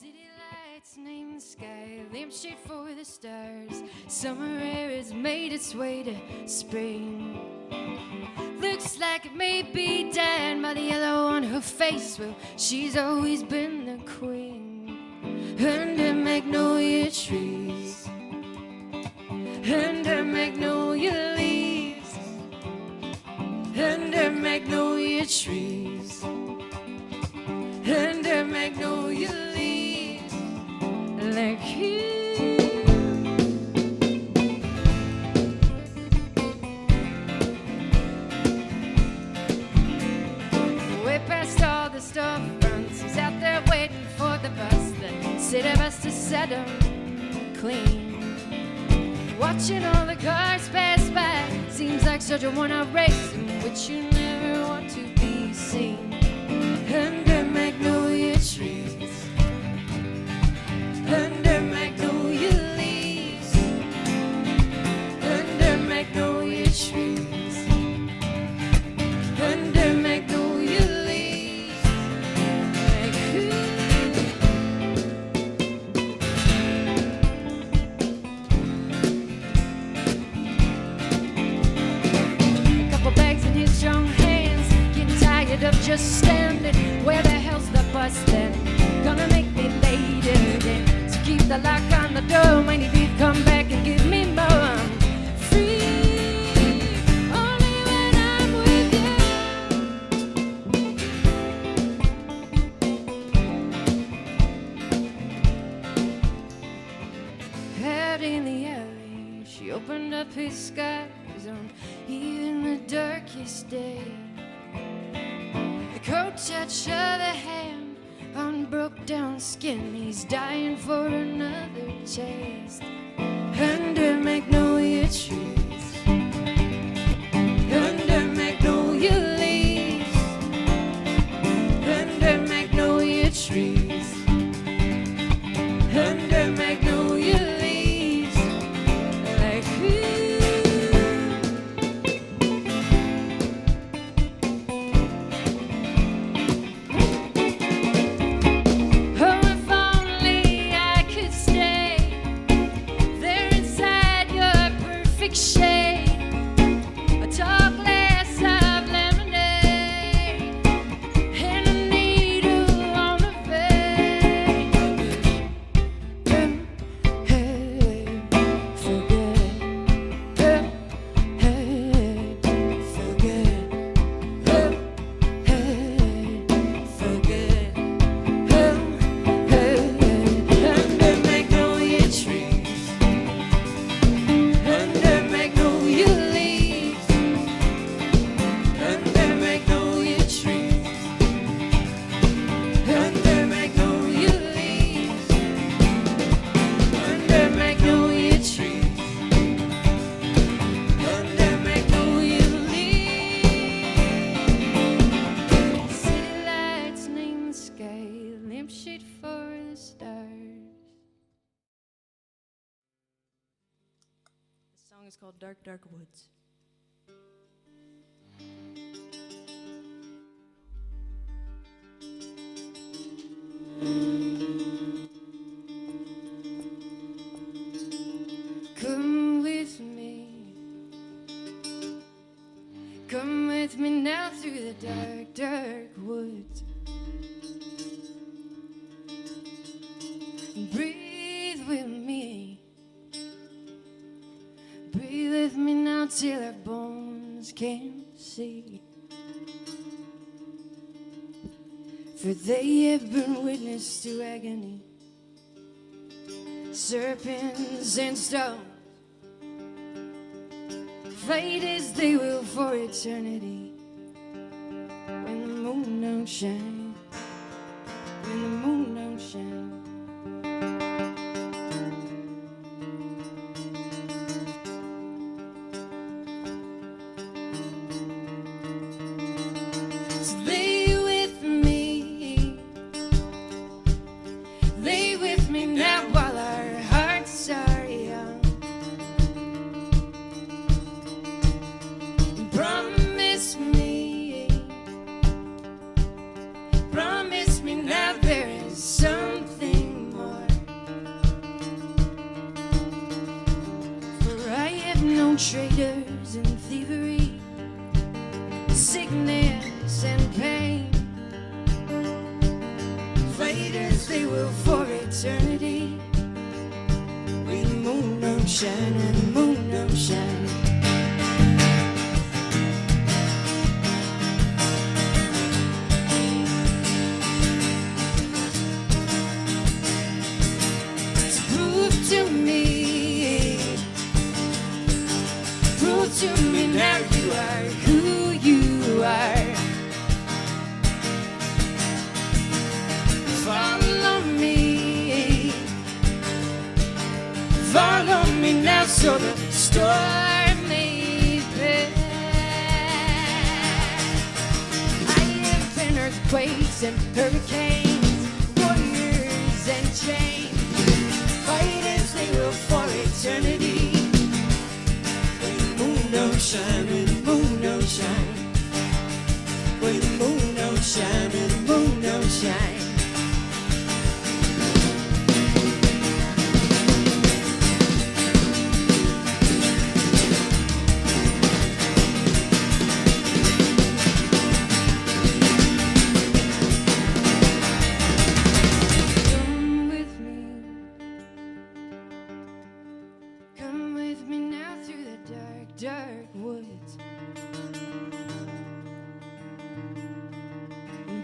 City lights, name the sky, lampshade for the stars. Summer air has made its way to spring. Looks like it may be dyed by the yellow on her face. Well, she's always been the queen. Under magnolia trees, under magnolia leaves, under magnolia trees, under magnolia leaves, like you. Way past all the storefronts, he's out there waiting for the bus. The city bus to set him clean. Watching all the cars pass by seems like such a one-out race in which you never want to be seen. Under magnolia trees, under magnolia leaves, under magnolia trees, under magnolia leaves, like who? A couple bags in his strong hands, getting tired of just standing. Where the hell's the bus then? Gonna make me later then. So keep the lock on the door. When you come back and give me more. I'm free, only when I'm with you. Out in the alley, she opened up his skies on even the darkest day. The coat touch of the hand on broke down skin. He's dying for another taste. Under magnolia trees, under magnolia leaves, under magnolia trees, under magnolia leaves, like who? Oh, if only I could stay there inside your perfect shade. A tall glass of lemonade and a needle on the vein. Hey, forget. Hey, forget. Hey, forget. Under magnolia trees, under magnolia leaves, under magnolia trees, under magnolia leaves, under magnolia trees, under magnolia leaves. City lights, name the sky, lampshade for the stars. The song is called Dark, Dark Woods. Come with me now through the dark, dark woods. Breathe with me now till our bones can't see. For they have been witness to agony, serpents and stones. Fight as they will for eternity. When the moon don't shine, when the moon don't shine. So lay with me now while our hearts are young. Promise me now there is traitors and thievery, sickness and pain. Fighters, they will for eternity. When the moon don't shine and the moon don't shine. To me now you are who you are. Follow me now so the storm may pass. I have been earthquakes and hurricanes, warriors and chains. Fighters, they will for eternity. Don't shine and the moon don't shine. When the moon don't shine and the moon don't shine. Come with me. Come with me now through the dark woods.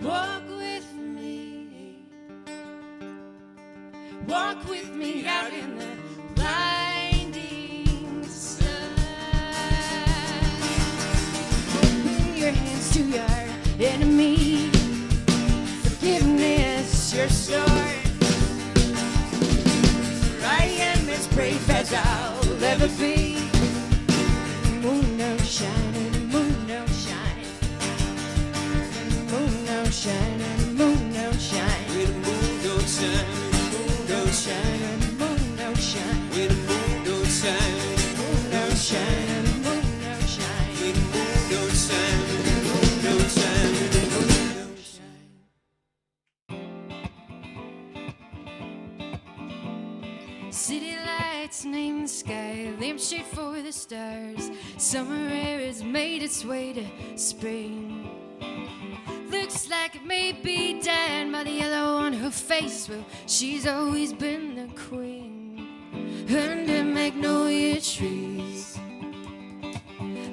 Walk with me. Walk with me out in the blinding sun. Open your hands to your enemy. Forgiveness your sword. For I am as brave as I'll ever be. Moon don't shine and the moon don't shine. Moon don't shine and the moon don't shine. When the moon don't shine and the moon don't shine. And the moon don't shine. When the moon don't shine and the moon don't shine. And the moon don't shine. When the moon don't shine and the moon don't shine and the moon don't shine. City lights name the sky, lampshade for the stars. Summer air has made its way to spring. Looks like it may be dying by the yellow on her face. Well, she's always been the queen. Under magnolia trees,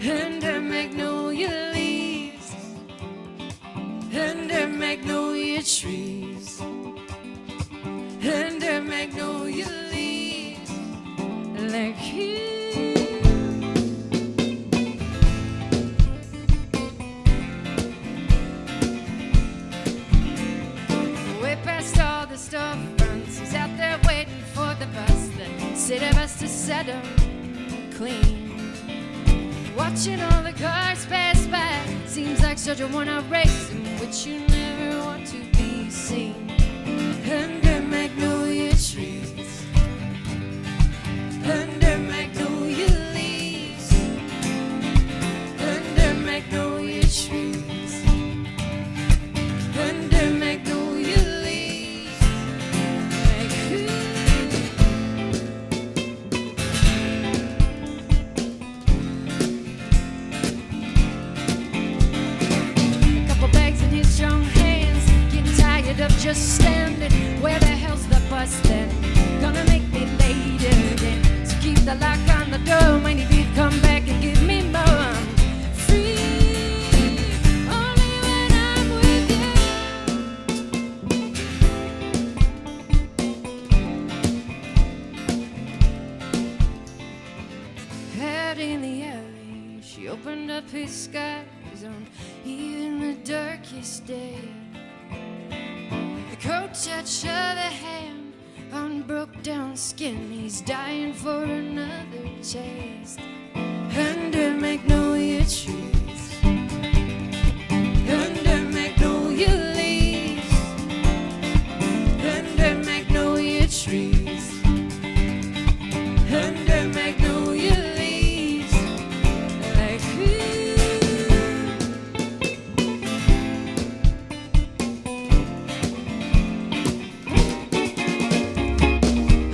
under magnolia leaves, under magnolia trees, under magnolia leaves, like you. Way past all the storefronts, he's out there waiting for the bus. The city bus to set him clean. Watching all the cars pass by, seems like such a one-out race in which you never want to be seen. Under magnolia trees, under magnolia leaves, under magnolia trees, under magnolia leaves, like who? A couple bags in his strong hands, getting tired of just standing. Where the hell's the bus then? Gonna make me later then. So keep the lock on the door. When he did come back and give me more, I'm free. Only when I'm with you. Out in the alley, she opened up his skies on even the darkest day. The coat touch of a hand on broke down skin. He's dying for another taste. Under magnolia trees, under magnolia leaves, under magnolia trees, under magnolia leaves, like who?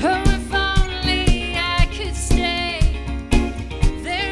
Oh, if only I could stay there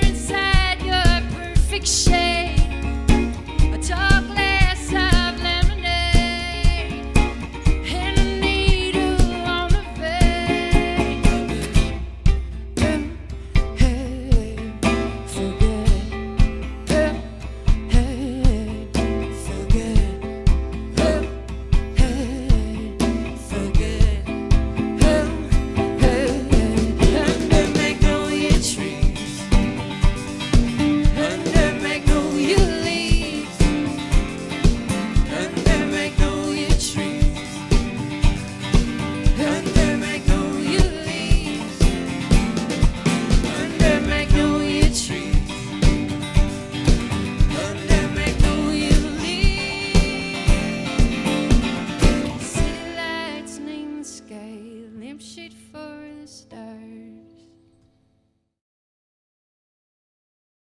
the stars.